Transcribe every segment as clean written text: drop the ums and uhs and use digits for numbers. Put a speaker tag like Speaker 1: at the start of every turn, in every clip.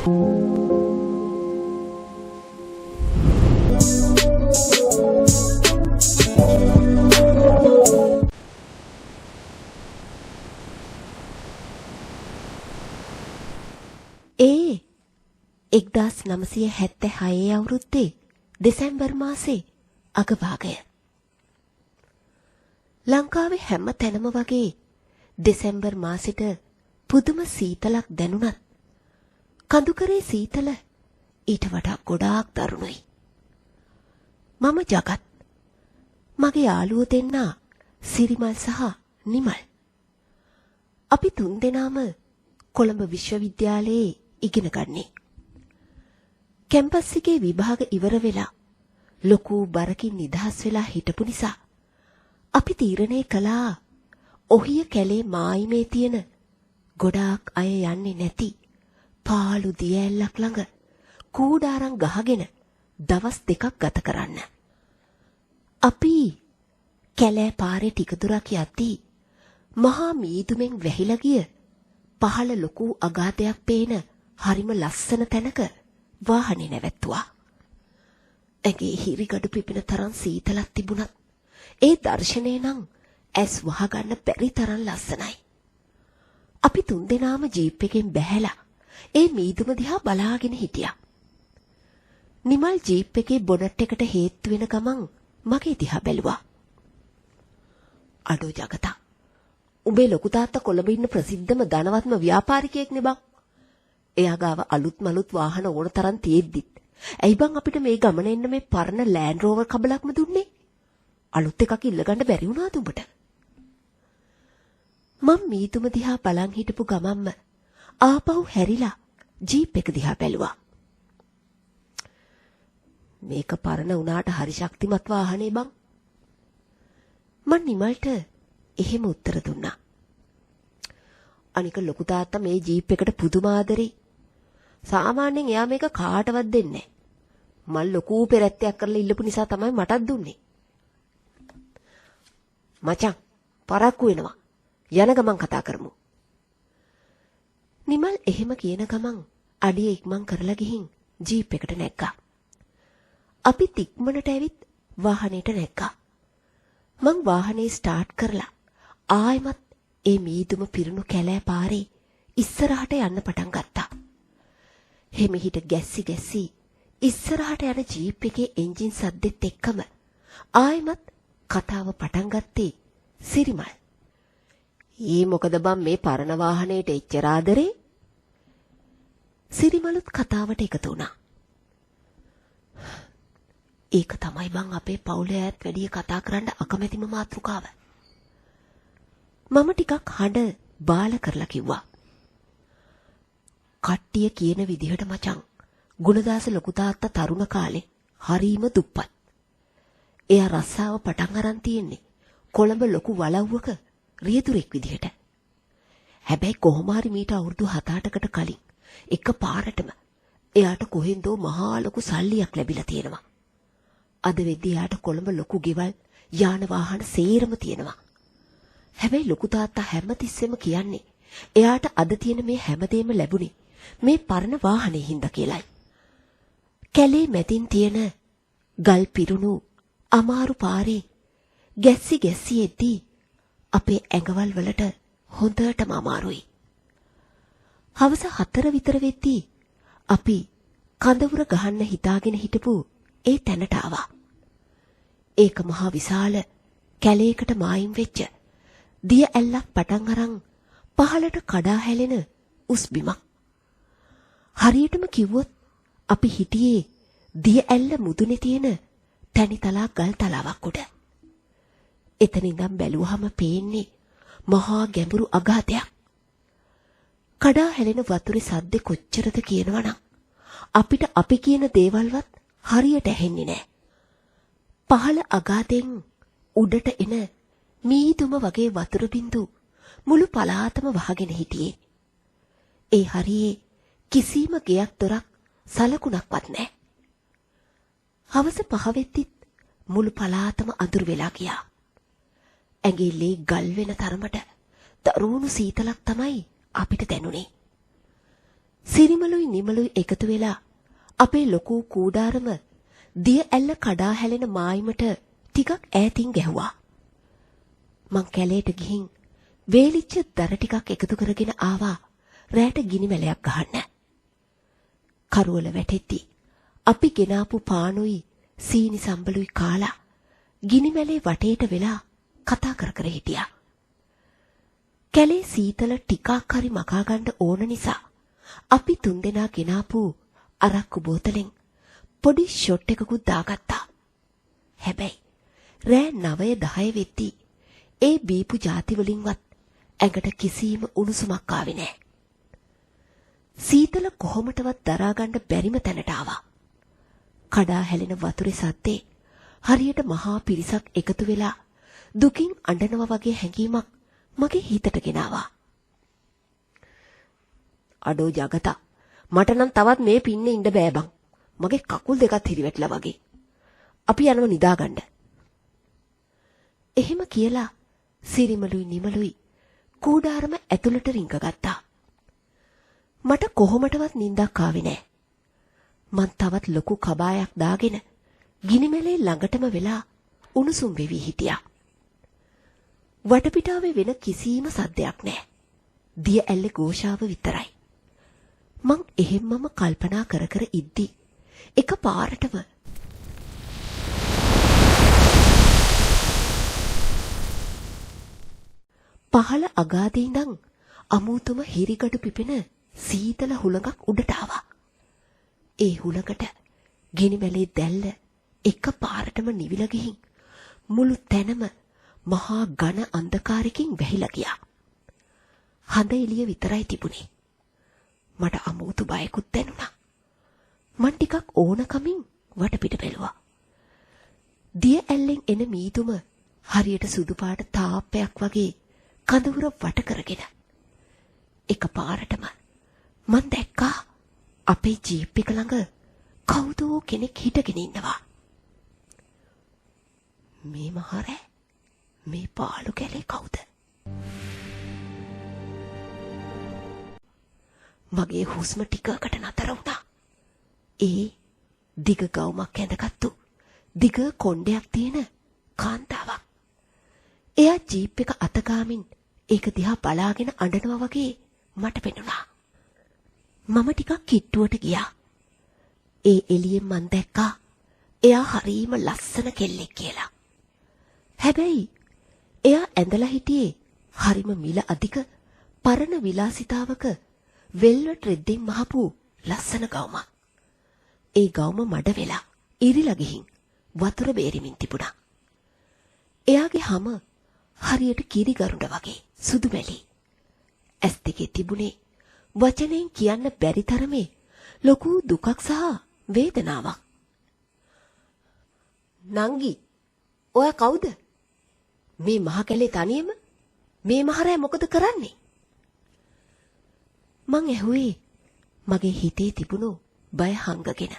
Speaker 1: ඒ 1976 අවුරුද්දේ දෙසැම්බර් මාසේ අගභාගය. ලංකාවේ හැම තැනම වගේ දෙසැම්බර් මාසෙට පුදුම සීතලක් දැනුණත් කඳුකරේ සීතල ඊට වඩා ගොඩාක් දරුණුයි. මම ජගත්, මගේ යාළුවෝ දෙන්නා සිරිමල් සහ නිමල්. අපි තුන්දෙනාම කොළඹ විශ්වවිද්‍යාලයේ ඉගෙන ගන්නේ. කැම්පස් එකේ විභාග ඉවර වෙලා ලොකු බරකින් නිදහස් වෙලා හිටපු නිසා අපි තීරණය කළා ඔහිය කැලේ මායිමේ තියෙන ගොඩාක් අය යන්නේ නැති පාළු දිය ඇල්ලක් ළඟ කූඩාරම් ගහගෙන දවස් 2ක් ගත කරන්න. අපි කැලෑ පාරේ ටික දුරක් යද්දී මහා මීදුමෙන් වැහිලා ගිය පහළ ලොකු අගාධයක් පේන හරිම ලස්සන තැනක වාහනේ නැවැත්තුවා. ඇගේ හිරිගඩු පිපෙන තරම් සීතලක් තිබුණත් ඒ දර්ශනය නම් ඇස් වහගන්න බැරි තරම් ලස්සනයි. අපි තුන්දෙනාම ජීප් එකෙන් බැහැලා ඒ මීදුම දිහා බලාගෙන හිටියා. නිමල් ජීප් එකේ බොනට් එකට හේතු වෙන ගමන් මගේ දිහා බැලුවා. අඩෝ ජගතා, උඹේ ලොකු තාත්තා කොළඹ ඉන්න ප්‍රසිද්ධම ධනවත්ම ව්‍යාපාරිකයෙක් නේ බං. එයා ගාව අලුත් මලුත් වාහන ඕන තරම් තියෙද්දිත් ඇයි බං අපිට මේ ගමන එන්න මේ පරණ ලෑන්ඩ් රෝවර් කබලක්ම දුන්නේ? අලුත් එකක් ඉල්ලගන්න බැරි වුණාද උඹට? මම මීතුම දිහා බලන් හිටපු ගමන්ම ආපහු හැරිලා ජීප් එක දිහා බැලුවා. මේක පරණ උනාට හරි ශක්තිමත් වාහනේ බං. මං නිමල්ට එහෙම උත්තර දුන්නා. අනික ලොකු තාත්තා මේ ජීප් එකට පුදුම ආදරේ. සාමාන්‍යයෙන් එයා මේක කාටවත් දෙන්නේ නැහැ. මල් ලොකු පෙරැත්තයක් කරලා ඉල්ලපු නිසා තමයි මටත් දුන්නේ. මචං, පරක්කු වෙනවා. යන ගමන් කතා කරමු. නිමල් එහෙම කියන ගමන් අඩිය ඉක්මන් කරලා ගිහින් ජීප් එකට නැග්ගා. අපි ඉක්මනට ඇවිත් වාහනේට නැග්ගා. මං වාහනේ ස්ටාර්ට් කරලා ආයෙමත් ඒ මීදුම පිරුණු කැලෑ පාරේ ඉස්සරහට යන්න පටන් ගත්තා. හිමිහිට ගැස්සි ඉස්සරහට යන ජීප් එකේ එන්ජින් සද්දෙත් එක්කම ආයෙමත් කතාව පටන් ගත්තේ සිරිමල්. "ඊ මොකද බම් මේ පරණ වාහනේට එච්චර ආදරේ?" සිරිමලුත් කතාවට එකතු වුණා. "ඒක තමයි බං අපේ පවුලේ අයත් වැඩි කතා කරන්න අකමැතිම මාතෘකාව." මම ටිකක් හඬ බාල කරලා කිව්වා. "කට්ටිය කියන විදිහට මචං, ගුණදාස ලොකු තාත්තා තරුණ කාලේ හරීම දුප්පත්. එයා රස්සාව පටන් අරන් තියෙන්නේ කොළඹ ලොකු වලව්වක රියදුරෙක් විදිහට. හැබැයි කොහොම හරි මීට අවුරුදු 7-8කට කලින් එක පාරටම එයාට කොහෙන්දෝ මහා ලොකු සල්ලියක් ලැබිලා තියෙනවා. අද වෙද්දී එයාට කොළඹ ලොකු ගෙවල්, යාන වාහන සේරම තියෙනවා. හැබැයි ලොකු තාත්තා හැමතිස්සෙම කියන්නේ එයාට අද තියෙන මේ හැමදේම ලැබුණේ මේ පරණ වාහනේ හින්දා කියලායි. කැලේ මැදින් තියෙන ගල් පිරුණු අමාරු පාරේ ගැස්සි එද්දී අපේ ඇඟවල් වලට හොඳටම අමාරුයි. හවස 4 විතර වෙද්දී අපි කඳවුර ගහන්න හිතාගෙන හිටපු ඒ තැනට ආවා. ඒක මහා විශාල කැලේකට මායිම් වෙච්ච දිය ඇල්ලක් පටන් අරන් පහළට කඩා හැලෙන උස් බිමක්. හරියටම කිව්වොත් අපි හිටියේ දිය ඇල්ල මුදුනේ තියෙන තනිතලා ගල් තලාවක් උඩ. එතනින්නම් බැලුවහම පේන්නේ මහා ගැඹුරු අගාධයක්. කඩා හැලෙන වතුරේ සද්ද කොච්චරද කියනවනම් අපිට අපි කියන දේවල්වත් හරියට ඇහෙන්නේ නැහැ. පහළ අගාධෙන් උඩට එන මීදුම වගේ වතුර බින්දු මුළු පළාතම වහගෙන හිටියේ. ඒ හරියේ කිසිම ගෙයක් දොරක් සලකුණක්වත් නැහැ. හවස 5 වෙද්දිත් මුළු පළාතම අඳුර වෙලා ගියා. ඇඟිල්ලේ ගල් වෙන තරමට දරුණු සීතලක් තමයි අපිට දැනුනේ. සිරිමලුයි නිමලුයි එකතු වෙලා අපේ ලොකු කූඩාරම දිය ඇල්ල කඩා හැලෙන මායිමට ටිකක් ඈතින් ගැහුවා. මං කැලේට ගිහින් වේලිච්ච දර ටිකක් එකතු කරගෙන ආවා රැට ගිනි මැලයක් ගහන්න. කරවල වැටෙද්දි අපි ගෙනාපු පානුයි සීනි සම්බලුයි කාලා ගිනි මැලේ වටේට වෙලා කතා කර කර හිටියා. කැලේ සීතල ටිකක් හරි මකා ගන්න ඕන නිසා අපි තුන්දෙනා ගෙනාපු අරක්කු බෝතලෙන් පොඩි ෂොට් එකකුත් දාගත්තා. හැබැයි රෑ 9-10 වෙද්දී ඒ බීපු ಜಾති වලින්වත් ඇඟට කිසිම උණුසුමක් ආවේ නැහැ. සීතල කොහොමටවත් දරා ගන්න බැරිම තැනට ආවා. කඩා හැලෙන වතුරේ සද්දේ හරියට මහා පිරිසක් එකතු වෙලා දුකින් අඬනවා වගේ හැඟීමක් මගේ හිතට ගෙනාවා. අඩෝ ජගතා, මට නම් තවත් මේ පින්නේ ඉන්න බෑ බං. මගේ කකුල් දෙකත් හිරිවැටලා වගේ. අපි යනවා නිදාගන්න. එහෙම කියලා සිරිමලුයි නිමලුයි කූඩාරම ඇතුළට රිංගගත්තා. මට කොහොමටවත් නිින්දක් ආවේ නෑ. මං තවත් ලොකු කබායක් දාගෙන ගිනිමැලේ ළඟටම වෙලා උණුසුම් වෙවි හිටියා. වටපිටාවේ වෙන කිසිම සද්දයක් නෑ. දිය ඇල්ලේ ഘോഷාව විතරයි. මං එහෙම්මම කල්පනා කර කර ඉද්දි එක පාරටම පහළ අගාදී ඉඳන් අමුතුම හිරිගඩු පිපෙන සීතල හුලඟක් උඩට ආවා. ඒ හුලඟට ගිනිමැලේ දැල්ල එක පාරටම නිවිලා ගිහින් මුළු තැනම මහා ඝන අන්ධකාරයකින් වැහිලා ගියා. හඳ එළිය විතරයි තිබුණේ. මට අමුතු බයකුත් දැනුණා. මං ටිකක් ඕනකමින් වටපිට බැලුවා. දිය ඇල්ලෙන් එන මීදුම හරියට සුදු පාට තාප්පයක් වගේ කඳවුර වට කරගෙන එක පාරටම මං දැක්කා අපේ ජීප් එක ළඟ කවුදෝ කෙනෙක් හිටගෙන ඉන්නවා. මේ මහරෑ මේ පාළු කැලේ කවුද? මගේ හුස්ම ටිකකට නතර වුණා. ඒ දිග ගවුමක් ඇඳගත්තු දිග කොණ්ඩයක් තියෙන කාන්තාවක්. එයා ජීප් එක අතගාමින් ඒක දිහා බලාගෙන අඬනවා වගේ මට පෙනුණා. මම ටිකක් කිට්ටුවට ගියා. ඒ එළියෙන් මං දැක්කා එයා හරීම ලස්සන කෙල්ලෙක් කියලා. හැබැයි එයා ඇඳලා හිටියේ හරිම මිල අධික පරණ විලාසිතාවක වෙල්වට් රෙද්දෙන් මහපු ලස්සන ගවුමක්. ඒ ගවුම මඩ වෙලා ඉරිලා ගිහින් වතුර බේරිමින් තිබුණා. එයාගේ හැම හරියට කිරි ගරුඬ වගේ සුදු මැලි. ඇස් දෙකේ තිබුණේ වචනෙන් කියන්න බැරි තරමේ ලොකු දුකක් සහ වේදනාවක්. නංගි, ඔය කවුද? මේ මහ කැලේ තනියම? මේ මහරෑ මොකද කරන්නේ? මං ඇහුවේ මගේ හිතේ තිබුණු බය හංගගෙන.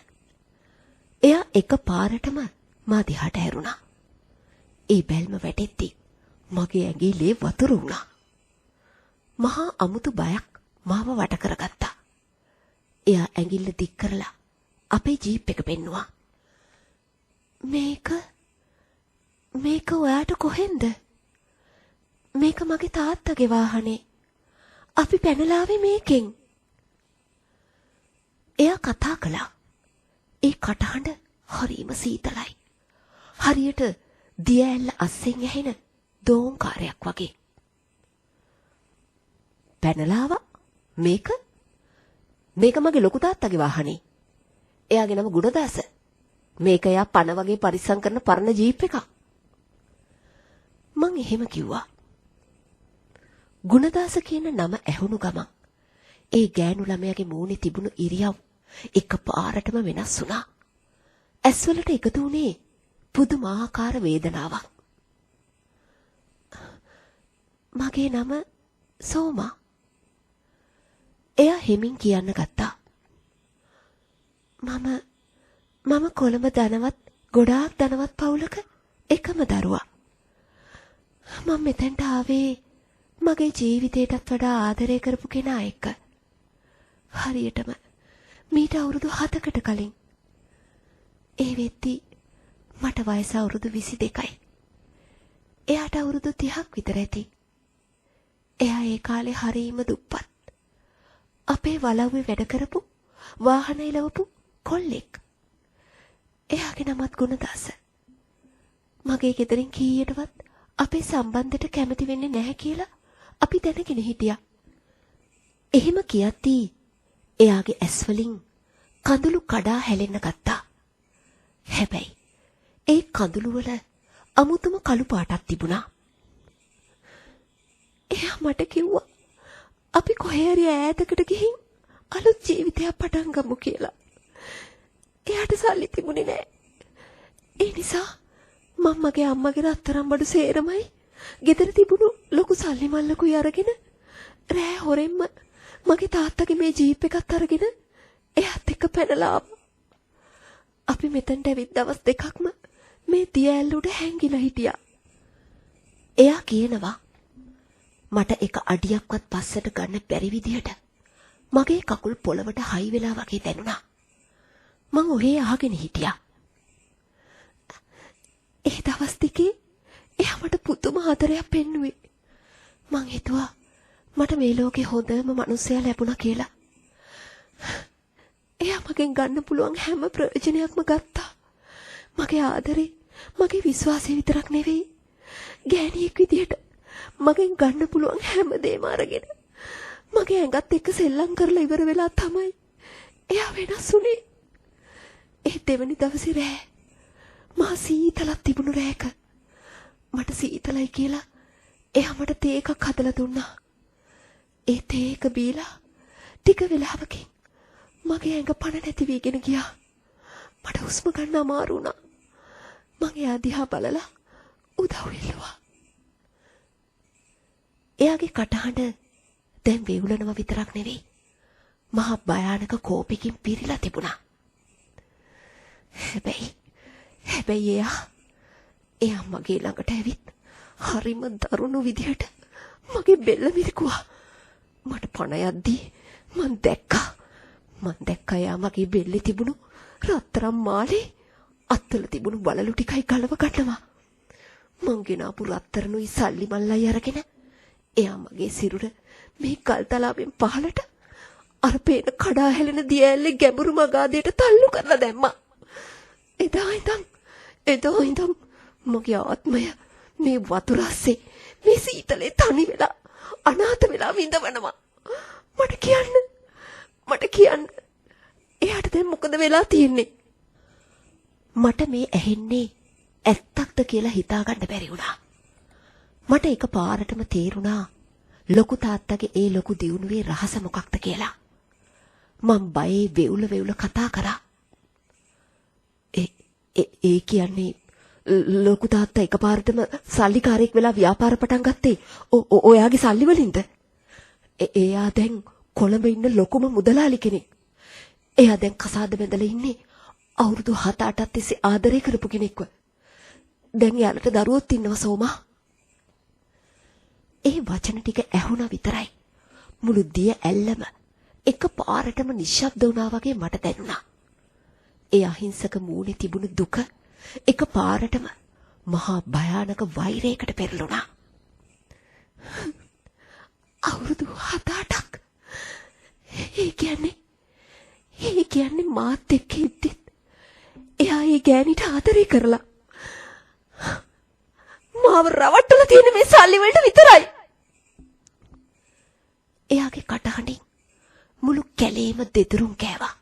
Speaker 1: එයා එක පාරටම මා දිහාට හැරුණා. ඒ බැල්ම වැටෙද්දි මගේ ඇඟිල්ලේ වතුර වුණා. මහා අමුතු බයක් මාව වට කරගත්තා. එයා ඇඟිල්ල දික් කරලා අපේ ජීප් එක පෙන්නුවා. මේක ඔයාට කොහෙන්ද? මේක මගේ තාත්තගේ වාහනේ. අපි පැනලා ආවේ මේකෙන්. එයා කතා කළා. ඒ කටහඬ හරිම සීතලයි. හරියට දිය ඇල්ල අස්සෙන් ඇහෙන දෝංකාරයක් වගේ. පැනලා ආවා? මේක මගේ ලොකු තාත්තගේ වාහනේ. එයාගේ නම ගුණදාස. මේක එයා පණ වගේ පරිස්සම් කරන පරණ ජීප් එකක්. මං එහෙම කිව්වා. ගුණදාස කියන නම ඇහුණු ගමන් ඒ ගෑනු ළමයාගේ මූණේ තිබුණු ඉරියව් එකපාරටම වෙනස් වුණා. ඇස්වලට එකතු වුණේ පුදුමාකාර වේදනාවක්. මගේ නම සෝමා. එයා හෙමින් කියන්න ගත්තා. මම කොළඹ ධනවත් ගොඩාක් ධනවත් පවුලක එකම දරුවා. මම මෙතෙන්ට ආවේ මගේ ජීවිතේටත් වඩා ආදරය කරපු කෙනා එක්ක. හරියටම මීට අවුරුදු 7කට කලින්. ඒ වෙද්දී මට වයස අවුරුදු 22යි. එයාට අවුරුදු 30ක් විතර ඇති. එයා ඒ කාලේ හරීම දුප්පත්. අපේ වලව්වේ වැඩ කරපු වාහන එලවපු කොල්ලෙක්. එයාගේ නමත් ගුණදාස. මගේ ගෙදරින් කීයටවත් අපේ සම්බන්ධයට කැමති වෙන්නේ නැහැ කියලා අපි දැනගෙන හිටියා. එහෙම කියද්දී එයාගේ ඇස් වලින් කඳුළු කඩා හැලෙන්න ගත්තා. හැබැයි ඒ කඳුළු වල අමුතුම කළු පාටක් තිබුණා. එයා මට කිව්වා අපි කොහේ හරි ඈතකට ගිහින් අලුත් ජීවිතයක් පටන් ගමු කියලා. එයාට සල්ලි තිබුණේ නැහැ. ඒ නිසා මම මගේ අම්මගේ රත්තරන් බඩු සේරමයි ගෙදර තිබුණු ලොකු සල්ලි මල්ලකුයි අරගෙන රෑ හොරෙන්ම මගේ තාත්තගේ මේ ජීප් එකත් අරගෙන එයාත් එක්ක පැනලා අපි මෙතනට ඇවිත් දවස් දෙකක්ම මේ දිය ඇල්ල උඩ හැංගිලා හිටියා. එයා කියනවා මට එක අඩියක්වත් පස්සට ගන්න බැරි විදියට මගේ කකුල් පොළවට හයි වෙලා වගේ දැනුණා. මං ඔහේ අහගෙන හිටියා. ඒ දවස් දෙකේ එයා මට පුදුම ආදරයක් පෙන්නුවේ. මං හිතුවා මට මේ ලෝකේ හොඳම මිනිසයා ලැබුණා කියලා. එයා මගෙන් ගන්න පුළුවන් හැම ප්‍රයෝජනයක්ම ගත්තා. මගේ ආදරේ, මගේ විශ්වාසය විතරක් නෙවෙයි. ගෑණියෙක් විදියට මගෙන් ගන්න පුළුවන් හැම දෙයක්ම අරගෙන මගේ ඇඟත් එක්ක සෙල්ලම් කරලා ඉවර වෙලා තමයි එයා වෙනස් වුණේ. ඒ දෙවනි දවසේ රෑ මා සීතලක් තිබුණු රෑක මට සීතලයි කියලා එයා මට තේ එකක් හදලා දුන්නා. ඒ තේ එක බීලා ටික වෙලාවකින් මගේ ඇඟ පණ නැති වීගෙන ගියා. මට හුස්ම ගන්න අමාරු වුණා. මං එයා දිහා බලලා උදව් ඉල්ලුවා. එයාගේ කටහඬ දැන් වේවුලනවා විතරක් නෙවෙයි, මහා භයානක කෝපෙකින් පිරීලා තිබුණා. හැබැයි එයා මගේ ළඟට ඇවිත් හරිම දරුණු විදිහට මගේ බෙල්ල මිරිකුවා. මට පණ යද්දී මං දැක්කා එයා මගේ බෙල්ලේ තිබුණු රත්තරන් මාලේ අත්වල තිබුණු බලලු ටිකයි ගලව ගන්නවා. මං ගෙනාපු රත්තරනුයි සල්ලි මල්ලයි අරගෙන එයා මගේ සිරුර මේ කල්තලාවෙන් පහලට අර පේන කඩා හැලෙන දිය ඇල්ලේ ගැඹුරු මගාදයට තල්ලු කරලා දැම්මා. එදා ඉඳන් මගේ ආත්මය මේ වතුර ඇස්සේ මේ සීතලේ තනි වෙලා අනාථ වෙලා විඳවනවා. මට කියන්න එයාට දැන් මොකද වෙලා තියෙන්නේ? මට මේ ඇහෙන්නේ ඇත්තක්ද කියලා හිතාගන්න බැරි වුණා. මට එකපාරටම තේරුණා ලොකු තාත්තගේ ඒ ලොකු දියුණුවේ රහස මොකක්ද කියලා. මං බයේ වෙවුල කතා කරා. ඒ කියන්නේ ලොකු තාත්තා එකපාරටම සල්ලිකාරයෙක් වෙලා ව්‍යාපාර පටන් ගත්තේ ඔයාගේ සල්ලි වලින්ද? එයා දැන් කොළඹ ඉන්න ලොකුම මුදලාලි කෙනෙක්. එයා දැන් කසාද බැඳලා ඉන්නේ අවුරුදු 7-8ක් තිස්සේ ආදරය කරපු කෙනෙක්ව. දැන් යාළට දරුවොත් ඉන්නවා සෝමා. ඒ වචන ටික ඇහුණා විතරයි මුළු දිය ඇල්ලම එකපාරටම නිශ්ශබ්ද වුණා වගේ මට දැනුණා. ඒ අහිංසක මූණේ තිබුණු දුක එකපාරටම මහා භයානක වෛරයකට පෙරළුණා. අවුරුදු 7-8ක්. ඒ කියන්නේ මාත් එක්ක ඉද්දිත් එයා ඒ ගෑණිට ආදරේ කරලා මාව රවට්ටලා තියෙන මේ සල්ලි වලට විතරයි. එයාගේ කටහඬින් මුළු කැලේම දෙදරුම් කෑවා.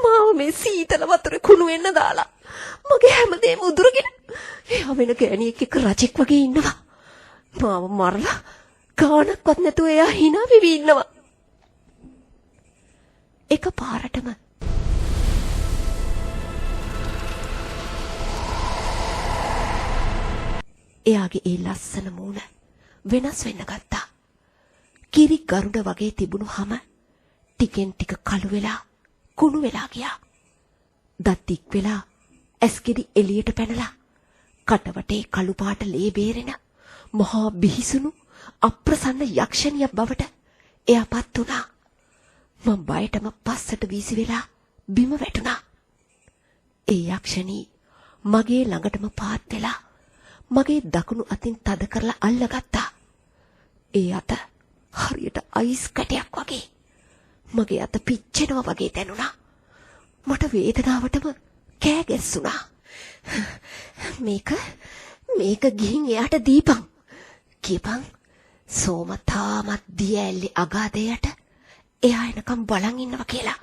Speaker 1: මාව මේ සීතල වතුරේ කුණු වෙන්න දාලා මගේ හැමදේම උදුරගෙන එයා වෙන ගෑණියෙක් එක්ක රජෙක් වගේ ඉන්නවා. මාව මරලා ගානක්වත් නැතුව එයා hina වෙවි ඉන්නවා. එකපාරටම එයාගේ ඒ ලස්සන මූණ වෙනස් වෙන්න ගත්තා. කිරි ගරුඩ වගේ තිබුණු හැම ටිකෙන් ටික කළු වෙලා කුණු වෙලා ගියා. දත් දික් වෙලා ඇස්කිරි එළියට පැනලා කටවටේ කළු පාට ලේ බේරෙන මහා බිහිසුණු අප්‍රසන්න යක්ෂණියක් බවට එයාපත් වුණා. මම බයටම පස්සට වීසි වෙලා බිම වැටුණා. ඒ යක්ෂණී මගේ ළඟටම පාත් වෙලා මගේ දකුණු අතින් තද කරලා අල්ලගත්තා. ඒ අත හරියට අයිස් කැටයක් වගේ. මගේ අත පිච්චෙනවා වගේ දැනුණා. මට වේදනාවටම කෑ ගැස්සුණා. මේක ගිහින් එයාට දීපන්. කියපන් සෝම තාමත් දිය ඇල්ලේ අගාදයට එයා එනකම් බලන් ඉන්නවා කියලා.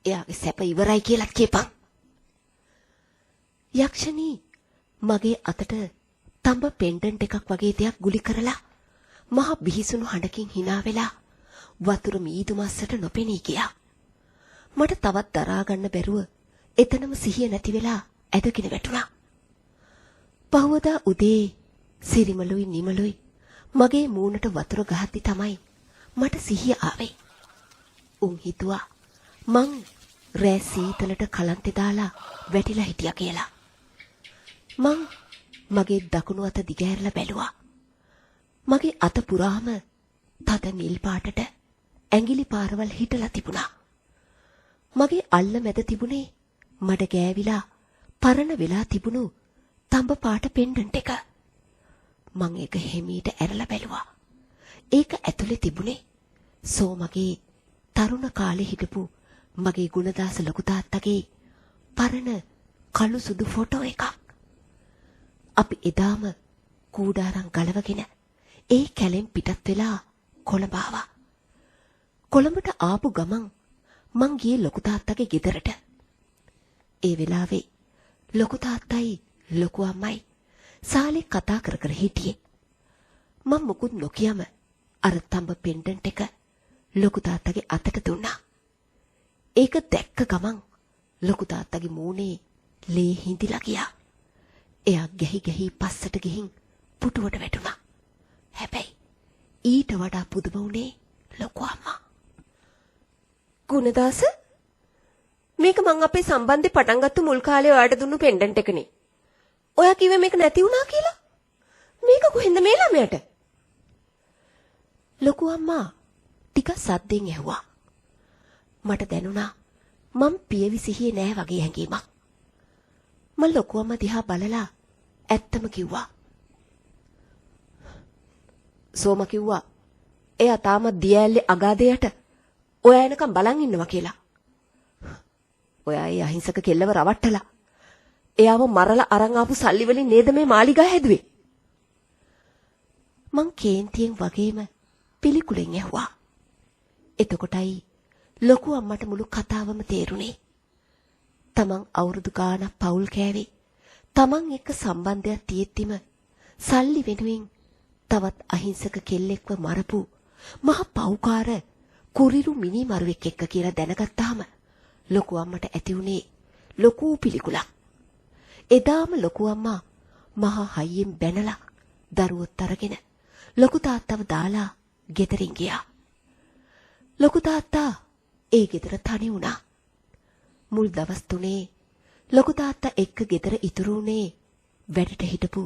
Speaker 1: එයාගේ සැප ඉවරයි කියලා කියපන්. යක්ෂණී මගේ අතට තඹ පෙන්ඩන්ට් එකක් වගේ දෙයක් ගුලි කරලා මහ බිහිසුණු හඬකින් hina වෙලා වතුර මීදු මස්සට නොපෙනී ගියා. මට තවත් දරා ගන්න බැරුව එතනම සිහිය නැති වෙලා ඇදගෙන වැටුණා. පහවදා උදේ සිරිමලුයි නිමලුයි මගේ මූණට වතුර ගහද්දි තමයි මට සිහිය ආවේ. උන් හිතුවා මං රෑ සීතලට කලන්තේ දාලා වැටිලා හිටියා කියලා. මං මගේ දකුණු අත දිගහැරලා බැලුවා. මගේ අත පුරාම තද නිල් පාටට ඇඟිලි පාරවල් හිටලා තිබුණා. මගේ අල්ල මැද තිබුණේ මඩ ගෑවිලා පරණ වෙලා තිබුණු තඹ පාට පෙන්ඩන්ට් එක. මං ඒක හිමීට ඇරලා බැලුවා. ඒක ඇතුලේ තිබුණේ සෝමගේ තරුණ කාලේ හිටපු මගේ ගුණදාස ලොකු තාත්තගේ පරණ කළු සුදු ෆොටෝ එකක්. අපි එදාම කූඩාරම් ගලවගෙන ඒ කැලෙන් පිටත් වෙලා කොළඹ ආවා. කොළඹට ආපු ගමන් මං ගියේ ලොකු තාත්තගේ ගෙදරට. ඒ වෙලාවේ ලොකු තාත්තයි ලොකු අම්මයි සාලේ කතා කර කර හිටියේ. මම මුකුත් නොකියම අර තඹ පෙන්ඩන්ට් එක ලොකු තාත්තගේ අතට දුන්නා. ඒක දැක්ක ගමන් ලොකු තාත්තගේ මූණේ ලේ හිඳිලා ගියා. එයා ගැහි පස්සට ගිහින් පුටුවට වැටුණා. හැබැයි ඊට වඩා පුදුම වුණේ ලොකු අම්මා. ගුණදාස මේක මං අපේ සම්බන්ධේ පටන් ගත්ත මුල් කාලේ ඔයාට දුන්නු පෙන්ඩන්ට් එකනේ. ඔයා කිව්වේ මේක නැති වුණා කියලා. මේක කොහෙන්ද මේ ළමයට? ලොකු අම්මා ටික සද්දෙන් ඇහුවා. මට දැනුණා මං පියවි සිහියේ නෑ වගේ හැඟීමක්. මම ලොකු අම්මා දිහා බලලා ඇත්තම කිව්වා. සෝම කිව්වා එයා තාම දියැලේ අගාදයට ඔයා එනකම් බලන් ඉන්නවා කියලා. ඔයා ඒ අහිංසක කෙල්ලව රවට්ටලා එයාව මරලා අරන් ආපු සල්ලි වලින් නේද මේ මාලිගා හැදුවේ? මං කේන්තියෙන් වගේම පිළිකුලෙන් ඇහුවා. එතකොටයි ලොකු අම්මට මුළු කතාවම තේරුණේ. තමන් අවුරුදු ගාණක් පවුල් කෑවේ. තමන් එක්ක සම්බන්ධයක් තියෙද්දිම සල්ලි වෙනුවෙන් තවත් අහිංසක කෙල්ලෙක්ව මරපු මහ පව්කාර කුරිරු මිනි මරුවෙක් එක්ක කියලා දැනගත්තාම ලොකු අම්මට ඇති වුණේ ලොකු පිළිකුලක්. එදාම ලොකු අම්මා මහා හයියෙන් බැනලා දරුවොත් අරගෙන ලොකු තාත්තව දාලා ගෙදරින් ගියා. ලොකු තාත්තා ඒ ගෙදර තනි වුණා. මුල් දවස් 3 ලොකු තාත්තා එක්ක ගෙදර ඉතුරු වුණේ වැඩට හිටපු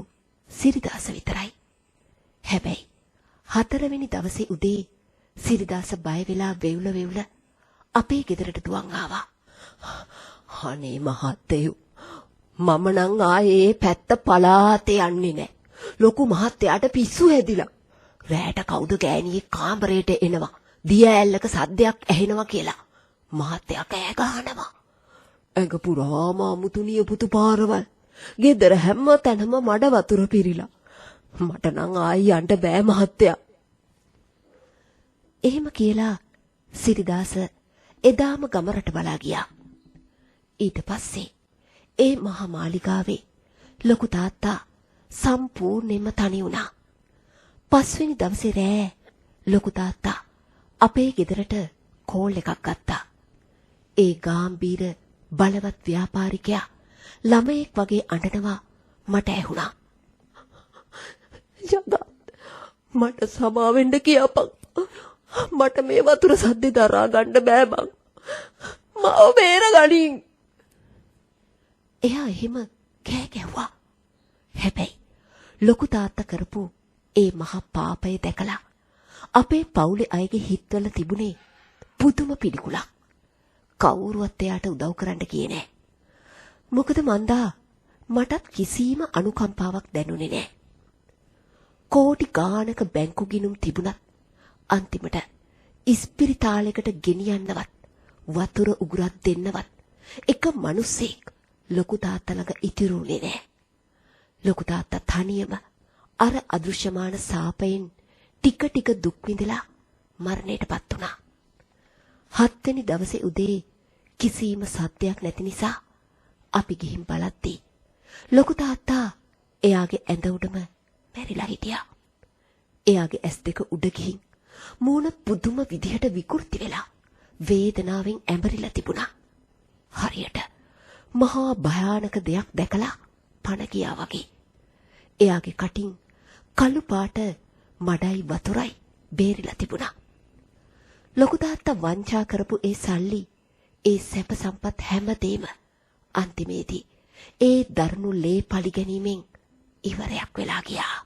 Speaker 1: සිරිදාස විතරයි. හැබැයි 4 වෙනි දවසේ උදේ සිරිදාස බය වෙලා වෙවුල අපේ ගෙදරට දුවන් ආවා. අනේ මහත්තයෝ මම නම් ආයේ පැත්ත පලාතේ යන්නේ නැහැ. ලොකු මහත්තයාට පිස්සු හැදිලා. රැට කවුද ගෑණියේ කාමරේට එනවා. දිය ඇල්ලක සද්දයක් ඇහෙනවා කියලා. මහත්තයා කෑ ගහනවා. ඇඟ පුරාම අමුතුනිය පුතු පාරවල්. ගෙදර හැම තැනම මඩ වතුර පිරීලා. මට නම් ආයි යන්න බෑ මහත්තයා. එහෙම කියලා සිරිදාස එදාම ගම රට බලා ගියා. ඊට පස්සේ ඒ මහා මාලිගාවේ ලොකු තාත්තා සම්පූර්ණයෙන්ම තනි වුණා. 5 වෙනි දවසේ රෑ ලොකු තාත්තා අපේ ගෙදරට කෝල් එකක් ගත්තා. ඒ ගාම්භීර බලවත් ව්‍යාපාරිකයා ළමයෙක් වගේ අඬනවා මට ඇහුණා. ජගත් මට සමාවෙන්න කියපන්. මට මේ වතුර සද්දේ දරා ගන්න බෑ බං. මාව බේරගනින්. එයා එහෙම කෑ ගැහුවා. හැබැයි ලොකු තාත්තා කරපු ඒ මහා පාපය දැකලා අපේ පවුලේ අයගේ හිතවල තිබුණේ පුදුම පිළිකුලක්. කවුරුවත් එයාට උදව් කරන්න ගියේ නෑ. මොකද මන්දා මටත් කිසිම අනුකම්පාවක් දැනුනේ නෑ. කෝටි ගානක බැංකු ගිණුම් තිබුණත් අන්තිමට ඉස්පිරිතාලයකට ගෙනියන්නවත් වතුර උගුරක් දෙන්නවත් එක මිනිස්සෙක් ලොකු තාත්තා ළඟ ඉතිරුනේ නෑ. ලොකු තාත්තා තනියම අර අදෘශ්‍යමාන සාපයෙන් ටික ටික දුක් විඳලා මරණයටපත් වුණා. 7 වෙනි දවසේ උදේ කිසිම සත්‍යයක් නැති නිසා අපි ගිහින් බලද්දී ලොකු තාත්තා එයාගේ ඇඳ උඩම මැරිලා හිටියා. එයාගේ ඇස් දෙක උඩ ගිහින් මූණ පුදුම විදිහට විකෘති වෙලා වේදනාවෙන් ඇඹරිලා තිබුණා. හරියට මහා භයානක දෙයක් දැකලා පණ ගියා වගේ. එයාගේ කටින් කළු පාට මඩයි වතුරයි බේරිලා තිබුණා. ලොකු තාත්තා වංචා කරපු ඒ සල්ලි, ඒ සැප සම්පත් හැමදේම අන්තිමේදී ඒ දරුණු ලේ පලි ගැනීමෙන් ඉවරයක් වෙලා ගියා.